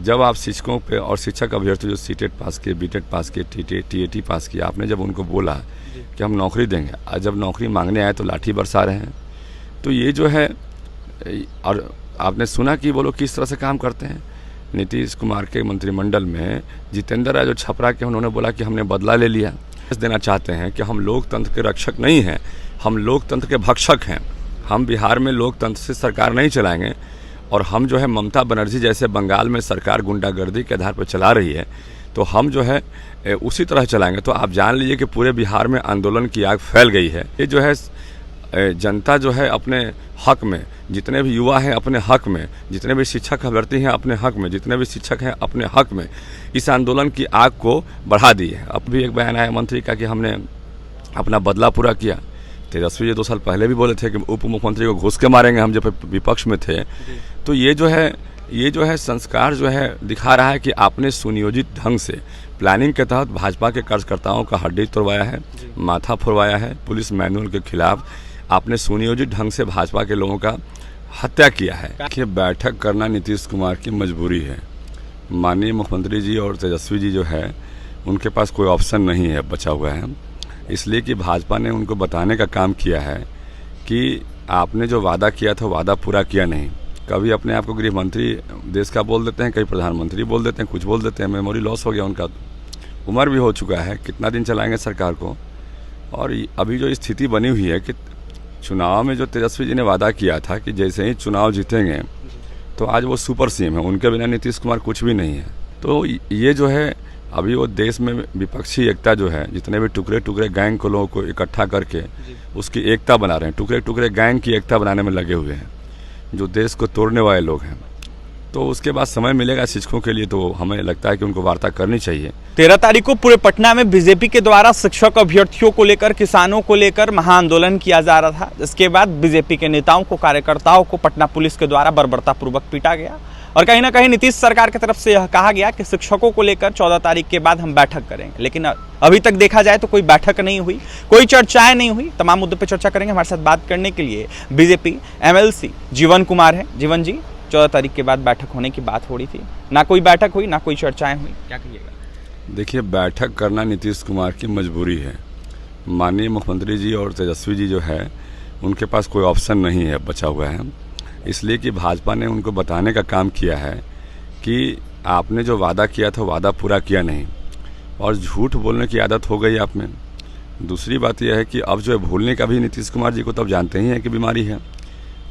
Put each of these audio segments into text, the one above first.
जब आप शिक्षकों पे और शिक्षक अभ्यर्थी जो सीटेट पास किए, बीटेट पास किए, टीएटी पास किया, आपने जब उनको बोला कि हम नौकरी देंगे, और जब नौकरी मांगने आए तो लाठी बरसा रहे हैं। तो ये जो है, और आपने सुना कि वो लोग किस तरह से काम करते हैं। नीतीश कुमार के मंत्रिमंडल में जितेंद्र राय जो छपरा के, उन्होंने बोला कि हमने बदला ले लिया। देना चाहते हैं कि हम लोकतंत्र के रक्षक नहीं हैं, हम लोकतंत्र के भक्षक हैं। हम बिहार में लोकतंत्र से सरकार नहीं चलाएंगे, और हम जो है ममता बनर्जी जैसे बंगाल में सरकार गुंडागर्दी के आधार पर चला रही है, तो हम जो है उसी तरह चलाएंगे। तो आप जान लीजिए कि पूरे बिहार में आंदोलन की आग फैल गई है। ये जो है जनता जो है अपने हक में, जितने भी युवा हैं अपने हक में, जितने भी शिक्षक अभ्यर्थी हैं अपने हक में, जितने भी शिक्षक हैं अपने हक में, इस आंदोलन की आग को बढ़ा दी है। अब भी एक बयान आया मंत्री का कि हमने अपना बदला पूरा किया। तेजस्वी जी 2 साल पहले भी बोले थे कि उप मुख्यमंत्री को घुस के मारेंगे, हम जब विपक्ष में थे। तो ये जो है संस्कार जो है दिखा रहा है कि आपने सुनियोजित ढंग से प्लानिंग के तहत भाजपा के कार्यकर्ताओं का हड्डी तोड़वाया है, माथा फोड़वाया है। पुलिस मैनुअल के खिलाफ आपने सुनियोजित ढंग से भाजपा के लोगों का हत्या किया है। देखिए, बैठक करना नीतीश कुमार की मजबूरी है। माननीय मुख्यमंत्री जी और तेजस्वी जी जो है, उनके पास कोई ऑप्शन नहीं है बचा हुआ है, इसलिए कि भाजपा ने उनको बताने का काम किया है कि आपने जो वादा किया था वादा पूरा किया नहीं। कभी अपने आप को गृह मंत्री देश का बोल देते हैं, कभी प्रधानमंत्री बोल देते हैं, कुछ बोल देते हैं। मेमोरी लॉस हो गया उनका, उम्र भी हो चुका है, कितना दिन चलाएंगे सरकार को। और अभी जो स्थिति बनी हुई है कि चुनाव में जो तेजस्वी जी ने वादा किया था कि जैसे ही चुनाव जीतेंगे तो आज वो सुपर सीएम है, उनके बिना नीतीश कुमार कुछ भी नहीं है। तो ये जो है, अभी वो देश में विपक्षी एकता जो है, जितने भी टुकड़े टुकड़े गैंग को लोगों को इकट्ठा करके उसकी एकता बना रहे हैं, टुकड़े टुकड़े गैंग की एकता बनाने में लगे हुए हैं, जो देश को तोड़ने वाले लोग हैं। तो उसके बाद समय मिलेगा शिक्षकों के लिए, तो हमें लगता है कि उनको वार्ता करनी चाहिए। 13 तारीख को पूरे पटना में बीजेपी के द्वारा शिक्षक अभ्यर्थियों को लेकर, किसानों को लेकर महाआंदोलन किया जा रहा था, जिसके बाद बीजेपी के नेताओं को, कार्यकर्ताओं को पटना पुलिस के द्वारा बर्बरतापूर्वक पीटा गया। और कहीं ना कहीं नीतीश सरकार की तरफ से यह कहा गया कि शिक्षकों को लेकर 14 तारीख के बाद हम बैठक करेंगे, लेकिन अभी तक देखा जाए तो कोई बैठक नहीं हुई, कोई चर्चाएं नहीं हुई। तमाम मुद्दों पर चर्चा करेंगे। हमारे साथ बात करने के लिए बीजेपी एमएलसी जीवन कुमार है। जीवन जी, 14 तारीख के बाद बैठक होने की बात हो रही थी, ना कोई बैठक हुई, ना कोई चर्चाएं हुई, क्या कहिएगा? देखिए, बैठक करना नीतीश कुमार की मजबूरी है। माननीय मुख्यमंत्री जी और तेजस्वी जी जो है, उनके पास कोई ऑप्शन नहीं है बचा हुआ है, इसलिए कि भाजपा ने उनको बताने का काम किया है कि आपने जो वादा किया था वादा पूरा किया नहीं, और झूठ बोलने की आदत हो गई आप में। दूसरी बात यह है कि अब जो है भूलने का भी नीतीश कुमार जी को तब जानते ही हैं कि बीमारी है।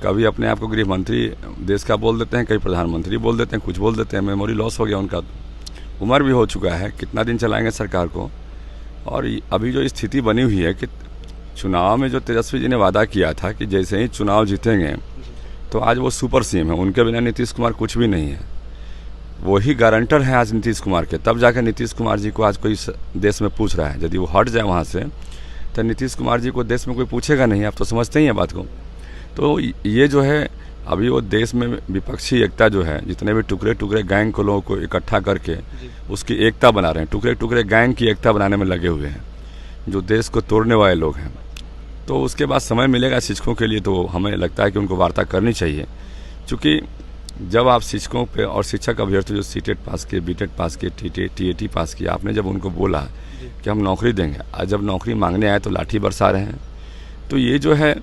कभी अपने आप को गृह मंत्री देश का बोल देते हैं, कभी प्रधानमंत्री बोल देते हैं, कुछ बोल देते हैं। मेमोरी लॉस हो गया उनका, उम्र भी हो चुका है, कितना दिन चलाएंगे सरकार को। और अभी जो स्थिति बनी हुई है कि चुनाव में जो तेजस्वी जी ने वादा किया था कि जैसे ही चुनाव जीतेंगे तो आज वो सुपर सीएम है, उनके बिना नीतीश कुमार कुछ भी नहीं है। वही गारंटर हैं आज नीतीश कुमार के, तब जाकर नीतीश कुमार जी को आज कोई देश में पूछ रहा है। यदि वो हट जाए वहाँ से तो नीतीश कुमार जी को देश में कोई पूछेगा नहीं। आप तो समझते ही हैं बात को। तो ये जो है, अभी वो देश में विपक्षी एकता जो है, जितने भी टुकड़े टुकड़े गैंग को लोगों को इकट्ठा करके उसकी एकता बना रहे हैं, टुकड़े टुकड़े गैंग की एकता बनाने में लगे हुए हैं, जो देश को तोड़ने वाले लोग हैं। तो उसके बाद समय मिलेगा शिक्षकों के लिए, तो हमें लगता है कि उनको वार्ता करनी चाहिए। क्योंकि जब आप शिक्षकों पे और शिक्षक अभ्यर्थी जो सीटेट पास किए, बीटेट पास किए, टीएटी पास किया, आपने जब उनको बोला कि हम नौकरी देंगे, और जब नौकरी मांगने आए तो लाठी बरसा रहे हैं। तो ये जो है,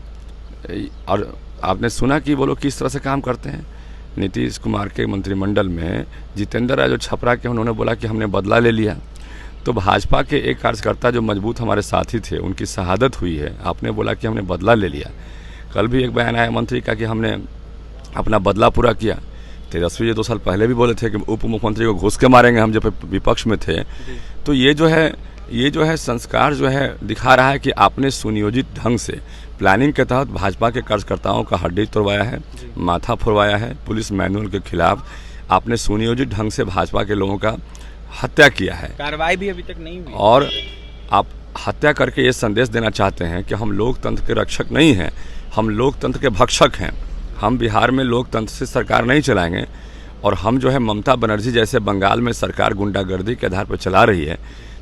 और आपने सुना कि वो लोग किस तरह से काम करते हैं। नीतीश कुमार के मंत्रिमंडल में जितेंद्र राय जो छपरा के, उन्होंने बोला कि हमने बदला ले लिया। तो भाजपा के एक कार्यकर्ता जो मजबूत हमारे साथी थे, उनकी शहादत हुई है। आपने बोला कि हमने बदला ले लिया। कल भी एक बयान आया मंत्री का कि हमने अपना बदला पूरा किया। तेजस्वी जी 2 साल पहले भी बोले थे कि उप मुख्यमंत्री को घुस के मारेंगे, हम जब विपक्ष में थे। तो ये जो है संस्कार जो है दिखा रहा है कि आपने सुनियोजित ढंग से प्लानिंग के तहत भाजपा के कार्यकर्ताओं का हड्डी तोड़वाया है, माथा फोड़वाया है। पुलिस मैनुअल के खिलाफ आपने सुनियोजित ढंग से भाजपा के लोगों का हत्या किया है। कार्रवाई भी अभी तक नहीं हुई, और आप हत्या करके ये संदेश देना चाहते हैं कि हम लोकतंत्र के रक्षक नहीं हैं, हम लोकतंत्र के भक्षक हैं। हम बिहार में लोकतंत्र से सरकार नहीं चलाएंगे, और हम जो है ममता बनर्जी जैसे बंगाल में सरकार गुंडागर्दी के आधार पर चला रही है,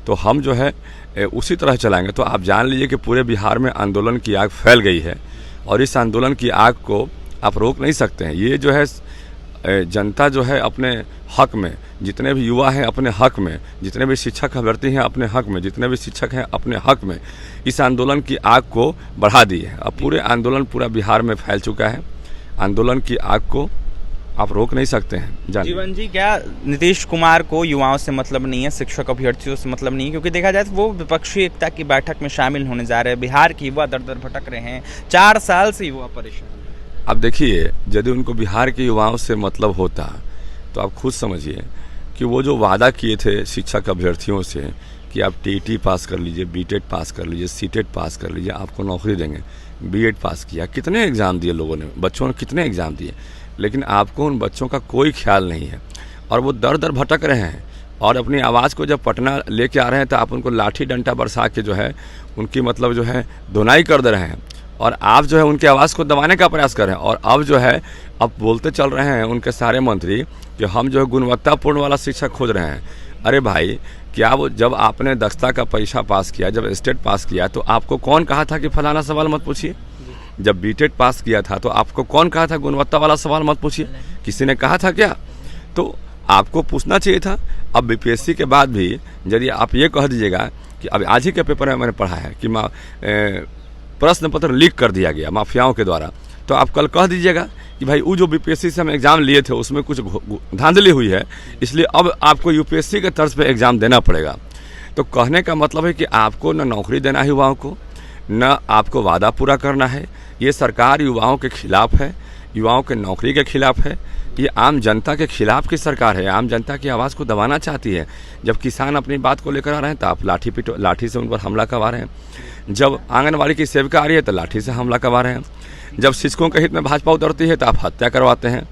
तो हम जो है उसी तरह चलाएंगे। तो आप जान लीजिए कि पूरे बिहार में आंदोलन की आग फैल गई है, और इस आंदोलन की आग को आप रोक नहीं सकते हैं। ये जो है जनता जो है अपने हक में, जितने भी युवा हैं अपने हक में, जितने भी शिक्षक अभ्यर्थी हैं अपने हक में, जितने भी शिक्षक हैं अपने हक में, इस आंदोलन की आग को बढ़ा दी है। अब पूरे आंदोलन पूरा बिहार में फैल चुका है। आंदोलन की आग को आप रोक नहीं सकते हैं। जीवन जी, क्या नीतीश कुमार को युवाओं से मतलब नहीं है, शिक्षक अभ्यर्थियों से मतलब नहीं है? क्योंकि देखा जाए तो वो विपक्षी एकता की बैठक में शामिल होने जा रहे हैं। बिहार के युवा दर दर भटक रहे हैं, 4 साल से युवा परेशान हैं। अब देखिए, यदि उनको बिहार के युवाओं से मतलब होता तो आप खुद समझिए कि वो जो वादा किए थे शिक्षक अभ्यर्थियों से कि आप टीईटी पास कर लीजिए, बीटेट पास कर लीजिए, सीटेट पास कर लीजिए, आपको नौकरी देंगे। बीएड पास किया, कितने एग्ज़ाम दिए लोगों ने, बच्चों ने कितने एग्ज़ाम दिए, लेकिन आपको उन बच्चों का कोई ख्याल नहीं है और वो दर दर भटक रहे हैं। और अपनी आवाज़ को जब पटना लेके आ रहे हैं तो आप उनको लाठी डंडा बरसा के जो है उनकी मतलब जो है धुनाई कर दे रहे हैं और आप जो है उनकी आवाज़ को दबाने का प्रयास कर रहे हैं। और अब जो है अब बोलते चल रहे हैं उनके सारे मंत्री कि हम जो है गुणवत्तापूर्ण वाला शिक्षा खोज रहे हैं। अरे भाई, क्या वो जब आपने दक्षता का परीक्षा पास किया, जब स्टेट पास किया, तो आपको कौन कहा था कि फलाना सवाल मत पूछिए? जब बीटेट पास किया था तो आपको कौन कहा था गुणवत्ता वाला सवाल मत पूछिए? किसी ने कहा था क्या? तो आपको पूछना चाहिए था। अब बीपीएससी के बाद भी यदि आप ये कह दीजिएगा कि अब आज ही के पेपर में मैंने पढ़ा है कि प्रश्न पत्र लीक कर दिया गया माफियाओं के द्वारा, तो आप कल कह दीजिएगा कि भाई वो जो बीपीएससी से हम एग्ज़ाम लिए थे उसमें कुछ धांधली हुई है, इसलिए अब आपको यूपीएससी के तर्ज पे एग्ज़ाम देना पड़ेगा। तो कहने का मतलब है कि आपको न नौकरी देना है युवाओं को, न आपको वादा पूरा करना है। ये सरकार युवाओं के खिलाफ है, युवाओं के नौकरी के खिलाफ है। ये आम जनता के खिलाफ की सरकार है, आम जनता की आवाज़ को दबाना चाहती है। जब किसान अपनी बात को लेकर आ रहे हैं तो आप लाठी से उन पर हमला करवा रहे हैं। जब आंगनबाड़ी की सेविका आ रही है तो लाठी से हमला करवा रहे हैं। जब शिक्षकों के हित में भाजपा उतरती है तो आप हत्या करवाते हैं।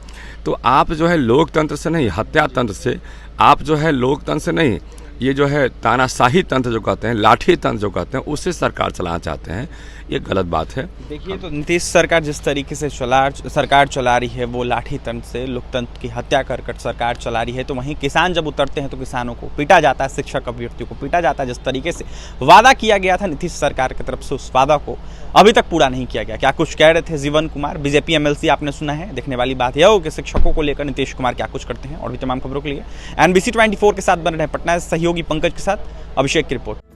तो आप जो है लोकतंत्र से नहीं, हत्या तंत्र से, आप जो है लोकतंत्र से नहीं, ये जो है तानाशाही तंत्र जो कहते हैं, लाठी तंत्र जो कहते हैं, उससे सरकार चलाना चाहते हैं। ये गलत बात है। देखिए, तो नीतीश सरकार जिस तरीके से सरकार चला रही है वो लाठी तंत्र से, लोकतंत्र की हत्या कर सरकार चला रही है, तो वहीं किसान जब उतरते हैं तो किसानों को पीटा जाता है, शिक्षक अभ्यर्थियों को पीटा जाता है। जिस तरीके से वादा किया गया था नीतीश सरकार की तरफ से, उस वादा को अभी तक पूरा नहीं किया गया। क्या कुछ कह रहे थे जीवन कुमार, बीजेपी एमएलसी, आपने सुना है। देखने वाली बात यह हो कि शिक्षकों को लेकर नीतीश कुमार क्या कुछ करते हैं। और भी तमाम खबरों के लिए NBC 24 के साथ बन रहे हैं पटना से सहयोगी पंकज के साथ अभिषेक की रिपोर्ट।